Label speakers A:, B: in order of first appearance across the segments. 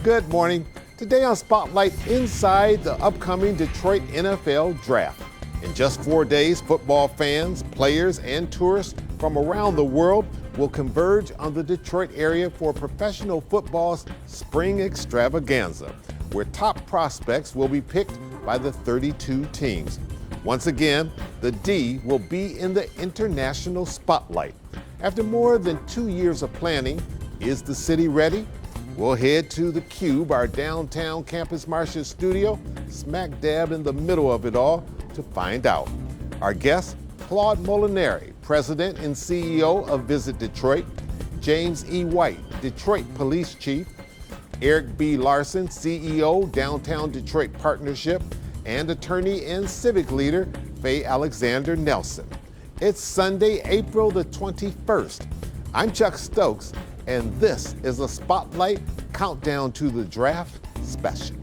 A: Good morning. Today on Spotlight, inside the upcoming Detroit NFL Draft. In just 4 days, football fans, players, and tourists from around the world will converge on the Detroit area for professional football's spring extravaganza, where top prospects will be picked by the 32 teams. Once again, the D will be in the international spotlight. After more than 2 years of planning, is the city ready? We'll head to the Cube, our downtown Campus Martius studio, smack dab in the middle of it all, to find out. Our guest, Claude Molinari, President and CEO of Visit Detroit, James E. White, Detroit Police Chief, Eric B. Larson, CEO, Downtown Detroit Partnership, and attorney and civic leader, Fay Alexander Nelson. It's Sunday, April the 21st. I'm Chuck Stokes, and this is a Spotlight Countdown to the Draft special.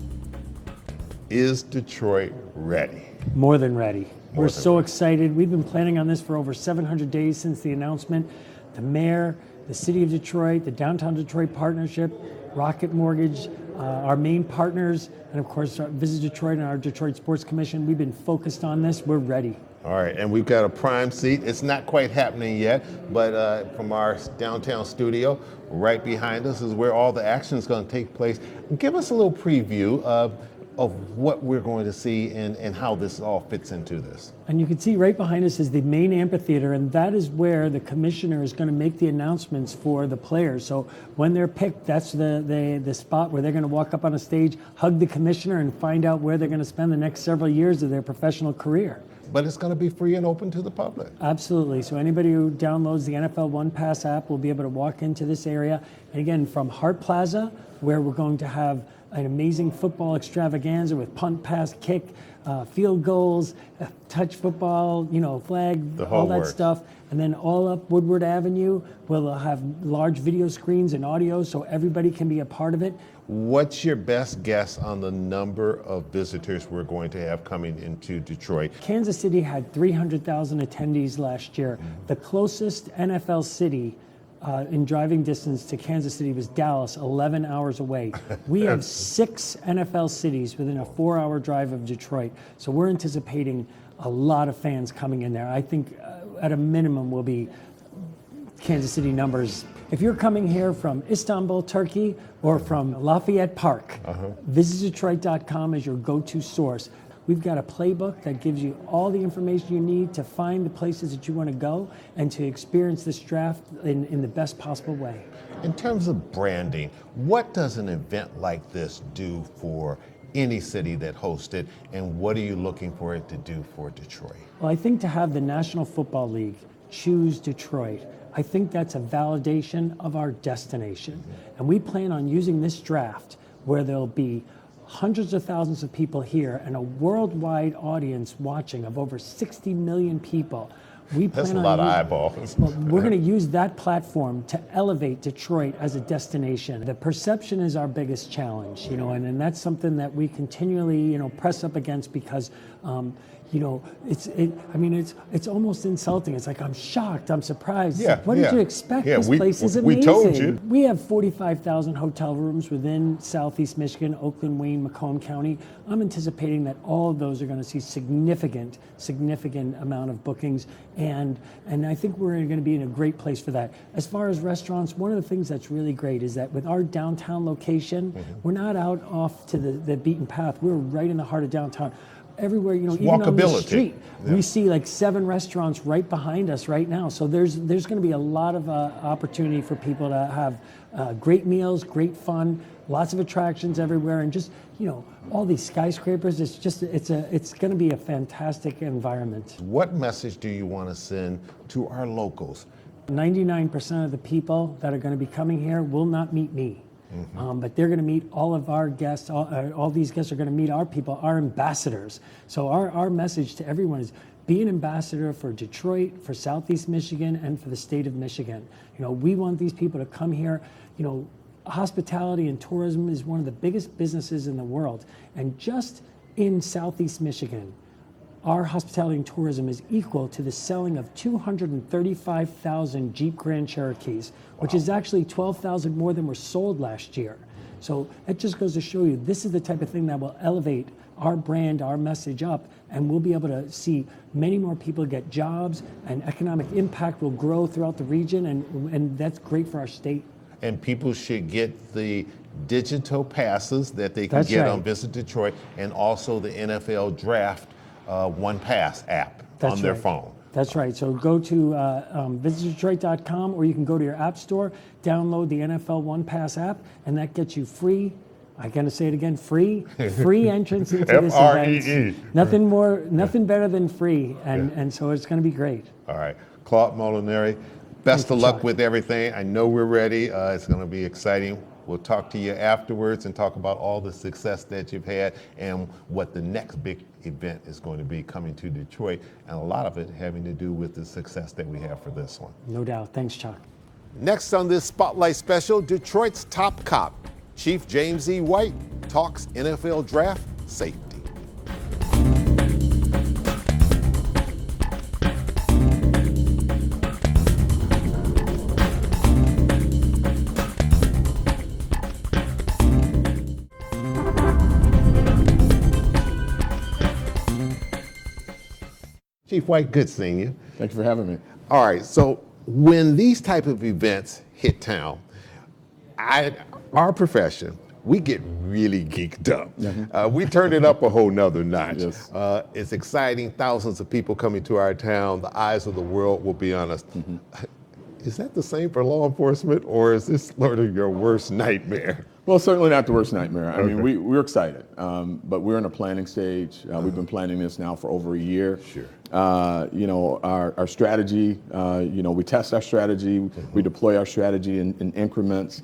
A: Is Detroit ready?
B: More than ready. We're so excited. We've been planning on this for over 700 days since the announcement. The mayor, the city of Detroit, the Downtown Detroit Partnership, Rocket Mortgage, our main partners, and of course, Visit Detroit and our Detroit Sports Commission. We've been focused on this. We're ready.
A: All right, and we've got a prime seat. It's not quite happening yet, but from our downtown studio, right behind us is where all the action is going to take place. Give us a little preview of what we're going to see and how this all fits into this.
B: And you can see right behind us is the main amphitheater, and that is where the commissioner is going to make the announcements for the players. So when they're picked, that's the spot where they're going to walk up on a stage, hug the commissioner, and find out where they're going to spend the next several years of their professional career.
A: But it's going to be free and open to the public.
B: Absolutely. So anybody who downloads the NFL One Pass app will be able to walk into this area. And again, from Hart Plaza, where we're going to have an amazing football extravaganza with punt, pass, kick, field goals, touch football, flag, all that stuff. And then all up Woodward Avenue, we'll have large video screens and audio so everybody can be a part of it.
A: What's your best guess on the number of visitors we're going to have coming into Detroit?
B: Kansas City had 300,000 attendees last year. The closest NFL city in driving distance to Kansas City was Dallas, 11 hours away. We have 6 NFL cities within a 4-hour drive of Detroit. So we're anticipating a lot of fans coming in there. I think at a minimum will be Kansas City numbers. If you're coming here from Istanbul, Turkey, or from Lafayette Park, visitdetroit.com is your go-to source. We've got a playbook that gives you all the information you need to find the places that you want to go and to experience this draft in the best possible way.
A: In terms of branding, what does an event like this do for any city that hosts it, and what are you looking for it to do for Detroit?
B: Well, I think to have the National Football League choose Detroit, I think that's a validation of our destination. And we plan on using this draft where there'll be hundreds of thousands of people here and a worldwide audience watching of over 60 million people.
A: That's a lot of eyeballs.
B: Well, we're going to use that platform to elevate Detroit as a destination. The perception is our biggest challenge, and that's something that we continually, press up against because, it's almost insulting. It's like, I'm shocked, I'm surprised. What did you expect? This place is amazing.
A: We told you.
B: We have 45,000 hotel rooms within Southeast Michigan, Oakland, Wayne, Macomb County. I'm anticipating that all of those are going to see significant amount of bookings, and I think we're going to be in a great place for that. As far as restaurants, one of the things that's really great is that with our downtown location, we're not out off to the beaten path. We're right in the heart of downtown. Everywhere, even on the street, we see like 7 restaurants right behind us right now. So there's going to be a lot of opportunity for people to have great meals, great fun, lots of attractions everywhere, and just all these skyscrapers. It's going to be a fantastic environment. What
A: message do you want to send to our locals?
B: 99% of the people that are going to be coming here will not meet me. But they're going to meet all of our guests. All these guests are going to meet our people, our ambassadors. So our message to everyone is be an ambassador for Detroit, for Southeast Michigan, and for the state of Michigan. We want these people to come here. Hospitality and tourism is one of the biggest businesses in the world. And just in Southeast Michigan, our hospitality and tourism is equal to the selling of 235,000 Jeep Grand Cherokees, which is actually 12,000 more than were sold last year. So it just goes to show you, this is the type of thing that will elevate our brand, our message up, and we'll be able to see many more people get jobs, and economic impact will grow throughout the region, and that's great for our state.
A: And people should get the digital passes that they can
B: That's
A: get
B: right.
A: on Visit Detroit, and also the NFL Draft One Pass app
B: That's
A: on their
B: right.
A: phone.
B: That's right. So go to visitdetroit.com, or you can go to your app store, download the NFL One Pass app, and that gets you free. I'm going to say it again, free entrance into this
A: F-R-E-E.
B: event. Nothing better than free, and so it's going to be great.
A: All right, Claude Molinari, best
B: Thank
A: of
B: you,
A: luck
B: Chuck.
A: with everything. I know we're ready. It's going to be exciting. We'll talk to you afterwards and talk about all the success that you've had and what the next big event is going to be coming to Detroit, and a lot of it having to do with the success that we have for this one.
B: No doubt. Thanks, Chuck.
A: Next on this Spotlight Special, Detroit's top cop, Chief James E. White, talks NFL draft safety. Chief White, good seeing you.
C: Thank you for having me.
A: All right, so when these type of events hit town, our profession, we get really geeked up. We turn it up a whole nother notch.
C: Yes.
A: It's exciting, thousands of people coming to our town, the eyes of the world will be on us. Is that the same for law enforcement, or is this sort of your worst nightmare?
C: Well, certainly not the worst nightmare. I mean, we're excited, but we're in a planning stage. We've been planning this now for over a year.
A: Sure.
C: You know, our strategy, you know, we test our strategy, we deploy our strategy in increments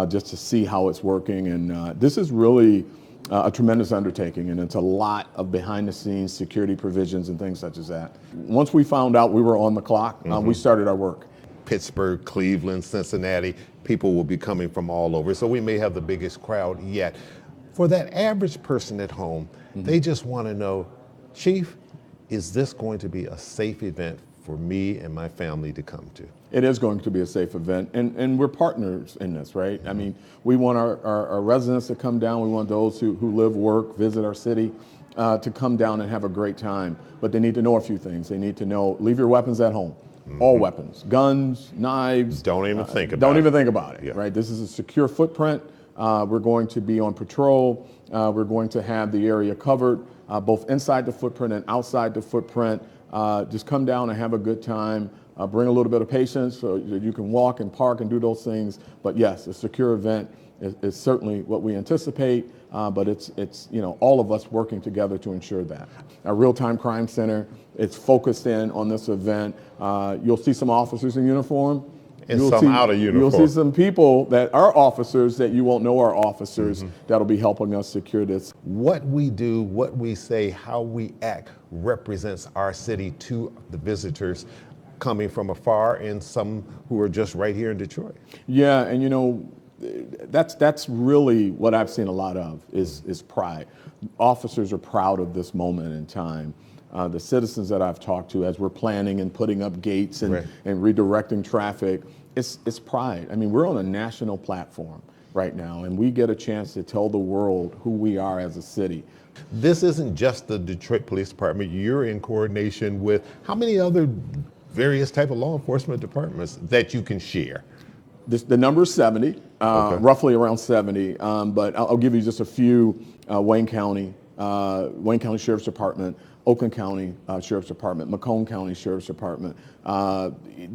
C: just to see how it's working. And this is really a tremendous undertaking, and it's a lot of behind the scenes security provisions and things such as that. Once we found out we were on the clock, we started our work.
A: Pittsburgh, Cleveland, Cincinnati, people will be coming from all over. So we may have the biggest crowd yet. For that average person at home, they just want to know, Chief, is this going to be a safe event for me and my family to come to?
C: It is going to be a safe event, and we're partners in this, right? I mean, we want our residents to come down. We want those who live, work, visit our city to come down and have a great time. But they need to know a few things. They need to know, leave your weapons at home. All weapons, guns, knives.
A: Don't even think about it.
C: Don't even think about it,
A: Yeah.
C: right? This is a secure footprint. We're going to be on patrol. We're going to have the area covered, both inside the footprint and outside the footprint. Just come down and have a good time. Bring a little bit of patience so that you can walk and park and do those things. But yes, a secure event is certainly what we anticipate, but it's you know, all of us working together to ensure that. Our real-time crime center, it's focused in on this event. You'll see some officers in uniform.
A: And some out of uniform.
C: You'll see some people that are officers that you won't know are officers that'll be helping us secure this.
A: What we do, what we say, how we act represents our city to the visitors coming from afar and some who are just right here in Detroit.
C: Yeah, and you know, that's really what I've seen a lot of is pride. Officers are proud of this moment in time. The citizens that I've talked to as we're planning and putting up gates and redirecting traffic, it's pride. I mean, we're on a national platform right now, and we get a chance to tell the world who we are as a city.
A: This isn't just the Detroit Police Department. You're in coordination with how many other various type of law enforcement departments that you can share?
C: The number is 70, roughly around 70, but I'll give you just a few. Wayne County Sheriff's Department, Oakland County Sheriff's Department, Macomb County Sheriff's Department,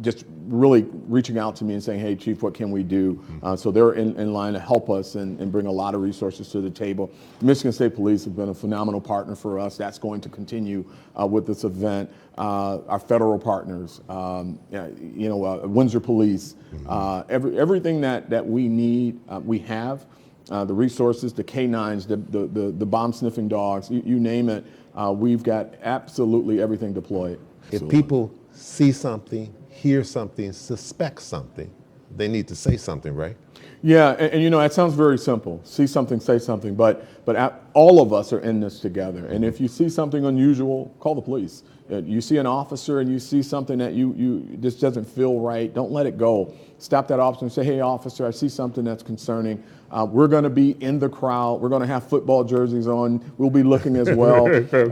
C: just really reaching out to me and saying, hey, Chief, what can we do? So they're in line to help us and bring a lot of resources to the table. Michigan State Police have been a phenomenal partner for us. That's going to continue with this event. Our federal partners, you know, Windsor Police, everything that we need, we have. The resources, the canines, the bomb sniffing dogs, you name it. We've got absolutely everything deployed.
A: If people see something, hear something, suspect something, they need to say something, right?
C: Yeah, and you know, it sounds very simple. See something, say something, but all of us are in this together. And if you see something unusual, call the police. You see an officer and you see something that this doesn't feel right, don't let it go. Stop that officer and say, hey, officer, I see something that's concerning. We're going to be in the crowd. We're going to have football jerseys on. We'll be looking as well. Okay.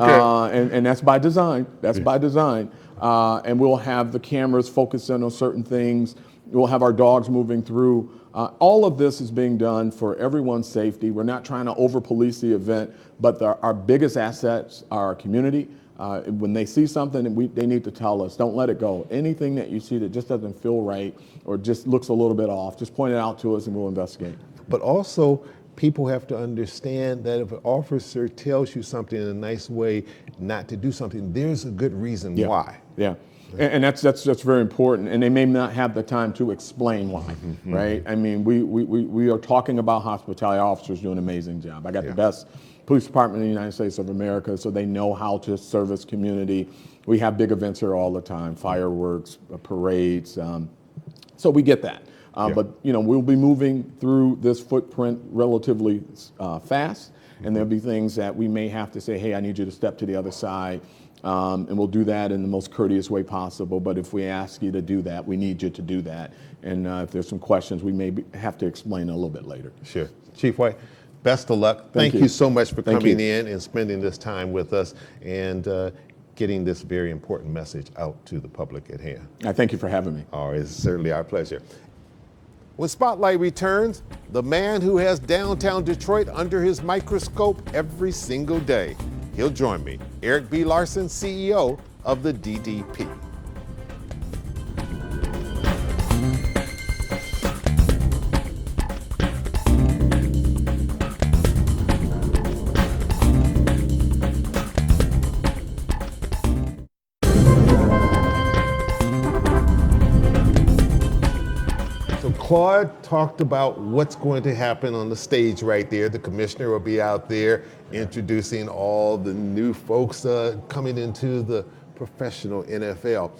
C: And that's by design. That's by design. And we'll have the cameras focusing on certain things. We'll have our dogs moving through. All of this is being done for everyone's safety. We're not trying to over-police the event, but our biggest assets are our community. When they see something, they need to tell us. Don't let it go. Anything that you see that just doesn't feel right or just looks a little bit off, just point it out to us and we'll investigate.
A: But also, people have to understand that if an officer tells you something in a nice way not to do something, there's a good reason why.
C: Yeah. And that's very important, and they may not have the time to explain why, right? I mean, we are talking about hospitality. Officers do an amazing job. I got the best police department in the United States of America, so they know how to service community. We have big events here all the time, fireworks, parades, so we get that. But we'll be moving through this footprint relatively fast, and there'll be things that we may have to say, hey, I need you to step to the other side. And we'll do that in the most courteous way possible. But if we ask you to do that, we need you to do that. And if there's some questions, we may have to explain a little bit later.
A: Sure. Chief White, best of luck. Thank you so much for coming in and spending this time with us and getting this very important message out to the public at hand.
C: I thank you for having me.
A: Oh, it's certainly our pleasure. When Spotlight returns, the man who has downtown Detroit under his microscope every single day. He'll join me, Eric B. Larson, CEO of the DDP. Claude talked about what's going to happen on the stage right there. The commissioner will be out there introducing all the new folks coming into the professional NFL.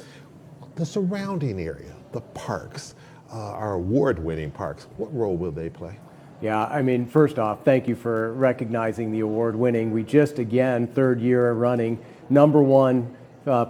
A: The surrounding area, the parks, our award-winning parks, what role will they play?
D: Yeah, I mean, first off, thank you for recognizing the award-winning. We just, again, third year running, #1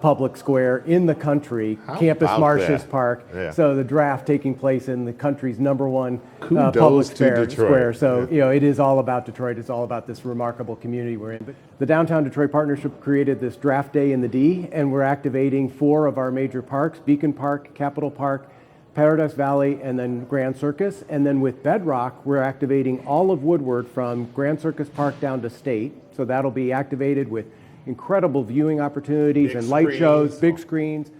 D: public square in the country, Campus Martius Park. Yeah. So the draft taking place in the country's #1 public square. So it is all about Detroit. It's all about this remarkable community we're in. But the Downtown Detroit Partnership created this draft day in the D, and we're activating 4 of our major parks: Beacon Park, Capitol Park, Paradise Valley, and then Grand Circus. And then with Bedrock, we're activating all of Woodward from Grand Circus Park down to State. So that'll be activated with incredible viewing opportunities and light shows, big screens,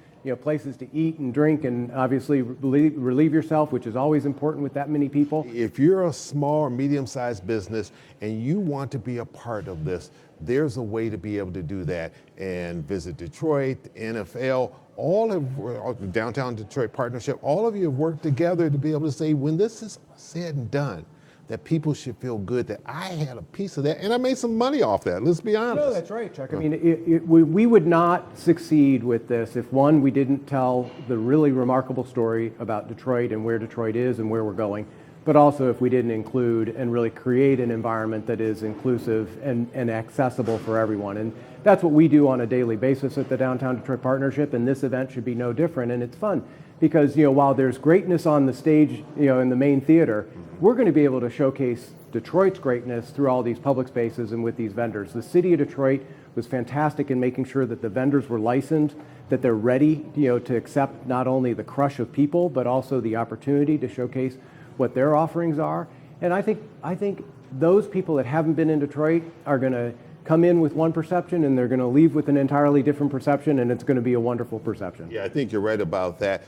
D: places to eat and drink, and obviously relieve yourself, which is always important with that many people.
A: If you're a small or medium-sized business and you want to be a part of this, there's a way to be able to do that. And Visit Detroit, the NFL, all of the Downtown Detroit Partnership, all of you have worked together to be able to say, when this is said and done, that people should feel good that I had a piece of that and I made some money off that. Let's be honest.
D: No, that's right, Chuck. I mean, we would not succeed with this if, one, we didn't tell the really remarkable story about Detroit and where Detroit is and where we're going, but also if we didn't include and really create an environment that is inclusive and accessible for everyone. And that's what we do on a daily basis at the Downtown Detroit Partnership, and this event should be no different. And it's fun because, while there's greatness on the stage, in the main theater, we're going to be able to showcase Detroit's greatness through all these public spaces and with these vendors. The city of Detroit was fantastic in making sure that the vendors were licensed, that they're ready, to accept not only the crush of people, but also the opportunity to showcase what their offerings are. And I think those people that haven't been in Detroit are going to come in with one perception and they're going to leave with an entirely different perception, and it's going to be a wonderful perception.
A: Yeah, I think you're right about that.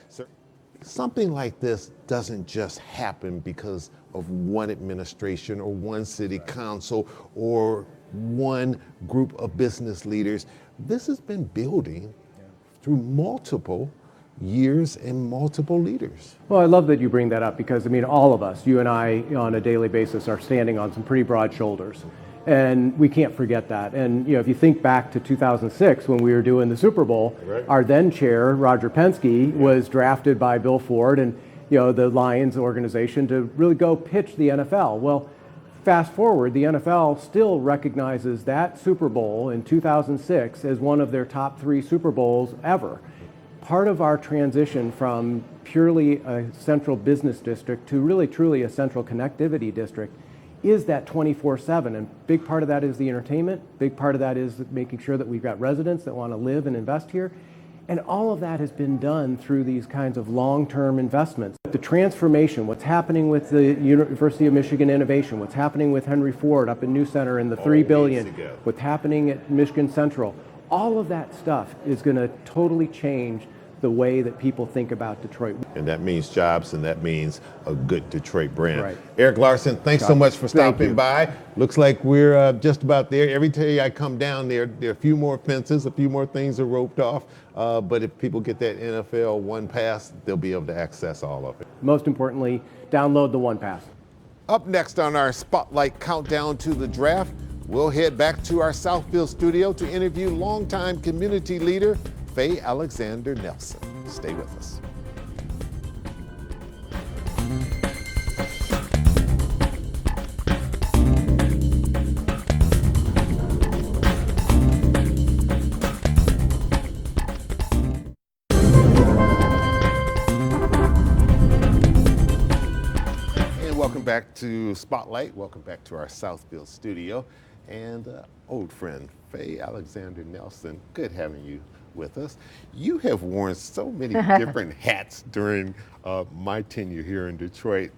A: Something like this doesn't just happen because of one administration or one city council or one group of business leaders. This has been building through multiple years and multiple leaders.
D: Well, I love that you bring that up because, all of us, you and I, on a daily basis are standing on some pretty broad shoulders. And we can't forget that. And if you think back to 2006 when we were doing the Super Bowl, our then chair, Roger Penske, was drafted by Bill Ford and the Lions organization to really go pitch the NFL. Well, Fast forward, the NFL still recognizes that Super Bowl in 2006 as one of their top 3 Super Bowls ever. Part of our transition from purely a central business district to really truly a central connectivity district is that 24/7. And big part of that is the entertainment. Big part of that is making sure that we've got residents that want to live and invest here. And all of that has been done through these kinds of long-term investments. The transformation, what's happening with the University of Michigan Innovation, what's happening with Henry Ford up in New Center and the $3 billion, what's happening at Michigan Central, all of that stuff is going to totally change the way that people think about Detroit.
A: And that means jobs, and that means a good Detroit brand.
D: Right.
A: Eric Larson, thanks so much for stopping
D: you.
A: by. Looks like we're just about there. Every day I come down there are a few more fences, a few more things are roped off. But if people get that NFL One Pass, they'll be able to access all of it.
D: Most importantly, download the One Pass.
A: Up next on our Spotlight Countdown to the Draft, we'll head back to our Southfield studio to interview longtime community leader Fay Alexander Nelson. Stay with us. And welcome back to Spotlight. Welcome back to our Southfield studio. And old friend, Fay Alexander Nelson, good having you with us. You have worn so many different hats during my tenure here in Detroit,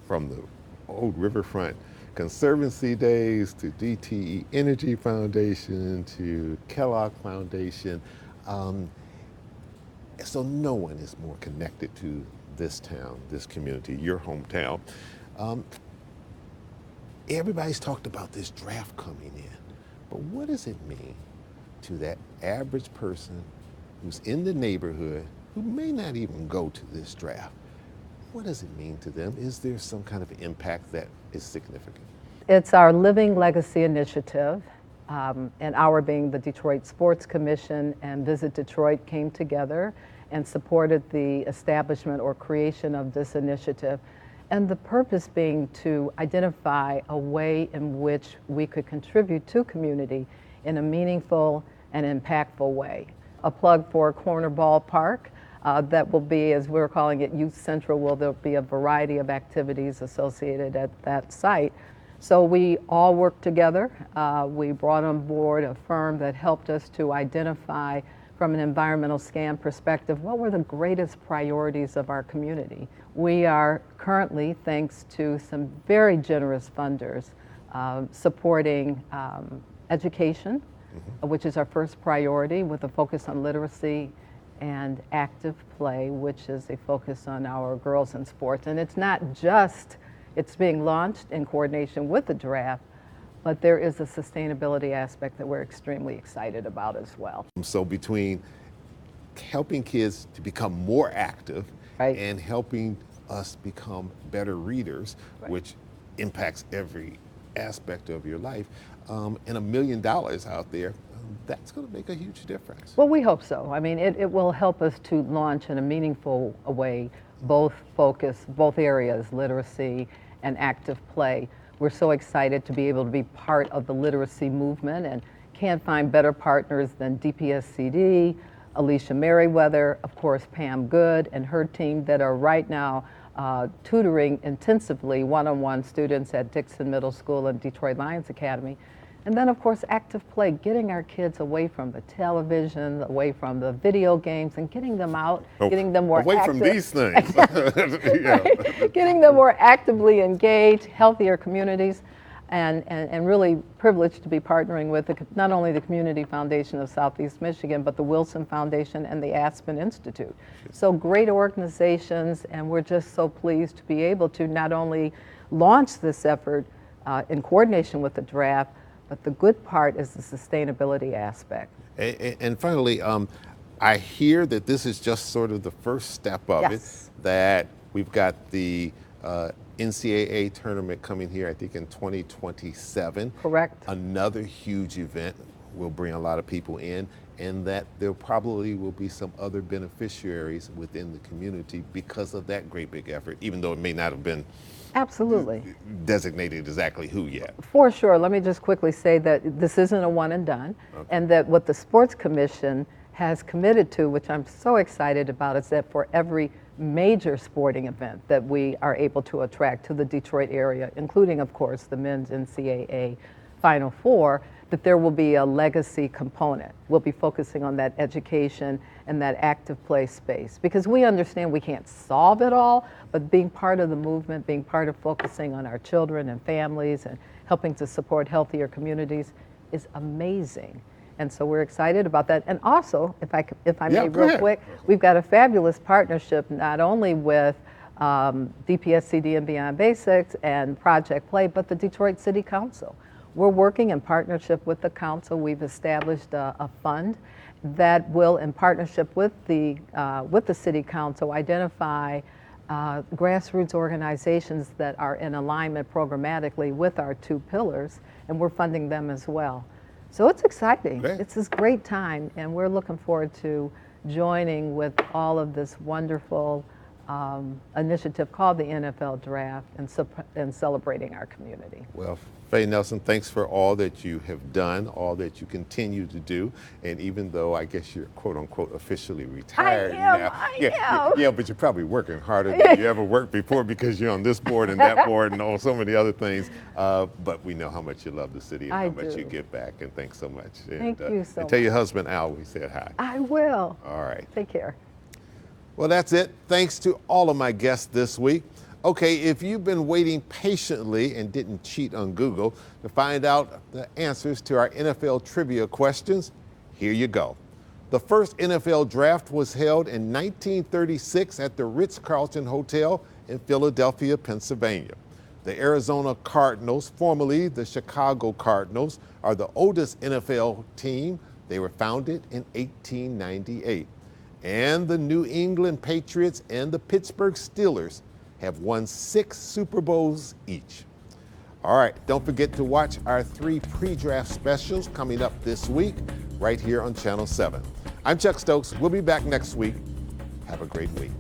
A: from the old Riverfront Conservancy days to DTE Energy Foundation to Kellogg Foundation. So no one is more connected to this town, this community, your hometown. Everybody's talked about this draft coming in, but what does it mean to that average person who's in the neighborhood who may not even go to this draft? What does it mean to them? Is there some kind of impact that is significant?
E: It's our Living Legacy initiative, and our being the Detroit Sports Commission and Visit Detroit came together and supported the establishment or creation of this initiative. And the purpose being to identify a way in which we could contribute to community in a meaningful and impactful way. A plug for Corner Ballpark, that will be, as we're calling it, Youth Central. Will there be a variety of activities associated at that site. So we all worked together. We brought on board a firm that helped us to identify from an environmental scan perspective what were the greatest priorities of our community. We are currently, thanks to some very generous funders, supporting education, which is our first priority, with a focus on literacy and active play, which is a focus on our girls in sports. And it's not just, it's being launched in coordination with the draft, but there is a sustainability aspect that we're extremely excited about as well.
A: So between helping kids to become more active,
E: right,
A: and helping us become better readers,
E: right,
A: which impacts every aspect of your life, and $1 million out there, that's going to make a huge difference.
E: Well, we hope so. I mean, it will help us to launch in a meaningful way both areas, literacy and active play. We're so excited to be able to be part of the literacy movement, and can't find better partners than DPSCD, Alicia Merriweather, of course Pam Good and her team that are right now tutoring intensively one-on-one students at Dixon Middle School and Detroit Lions Academy. And then, of course, active play, getting our kids away from the television, away from the video games, and getting them out, getting them more
A: away
E: active.
A: from these things.
E: Right? Getting them more actively engaged, healthier communities, and really privileged to be partnering with not only the Community Foundation of Southeast Michigan, but the Wilson Foundation and the Aspen Institute. So great organizations, and we're just so pleased to be able to not only launch this effort in coordination with the draft, but the good part is the sustainability aspect.
A: And finally, I hear that this is just sort of the first step of
E: Yes.
A: it, that we've got the NCAA tournament coming here, I think in 2027.
E: Correct.
A: Another huge event will bring a lot of people in. and that there probably will be some other beneficiaries within the community because of that great big effort, even though it may not have been
E: Absolutely.
A: designated exactly who yet.
E: For sure. Let me just quickly say that this isn't a one and done, and that what the Sports Commission has committed to, which I'm so excited about, is that for every major sporting event that we are able to attract to the Detroit area, including, of course, the men's NCAA Final Four, that there will be a legacy component. We'll be focusing on that education and that active play space, because we understand we can't solve it all, but being part of the movement, being part of focusing on our children and families and helping to support healthier communities is amazing. And so we're excited about that. And also, if I may real quick, we've got a fabulous partnership not only with DPSCD and Beyond Basics and Project Play, but the Detroit City Council. We're working in partnership with the council. We've established a fund that will, in partnership with the City Council, identify grassroots organizations that are in alignment programmatically with our two pillars, and we're funding them as well. So it's exciting.
A: Great.
E: It's this great time, and we're looking forward to joining with all of this wonderful initiative called the NFL Draft and celebrating our community.
A: Well, Faye Nelson, thanks for all that you have done, all that you continue to do, and even though I guess you're quote unquote officially retired now.
E: I am.
A: Yeah, but you're probably working harder than you ever worked before because you're on this board and that board and all so many other things. But we know how much you love the city and how much you give back, and thanks so much.
E: Thank you so
A: and tell
E: much.
A: your husband Al we said hi.
E: I will.
A: All right.
E: Take care.
A: Well, that's it. Thanks to all of my guests this week. Okay, if you've been waiting patiently and didn't cheat on Google to find out the answers to our NFL trivia questions, here you go. The first NFL draft was held in 1936 at the Ritz-Carlton Hotel in Philadelphia, Pennsylvania. The Arizona Cardinals, formerly the Chicago Cardinals, are the oldest NFL team. They were founded in 1898. And the New England Patriots and the Pittsburgh Steelers have won 6 Super Bowls each. All right, don't forget to watch our 3 pre-draft specials coming up this week right here on Channel 7. I'm Chuck Stokes. We'll be back next week. Have a great week.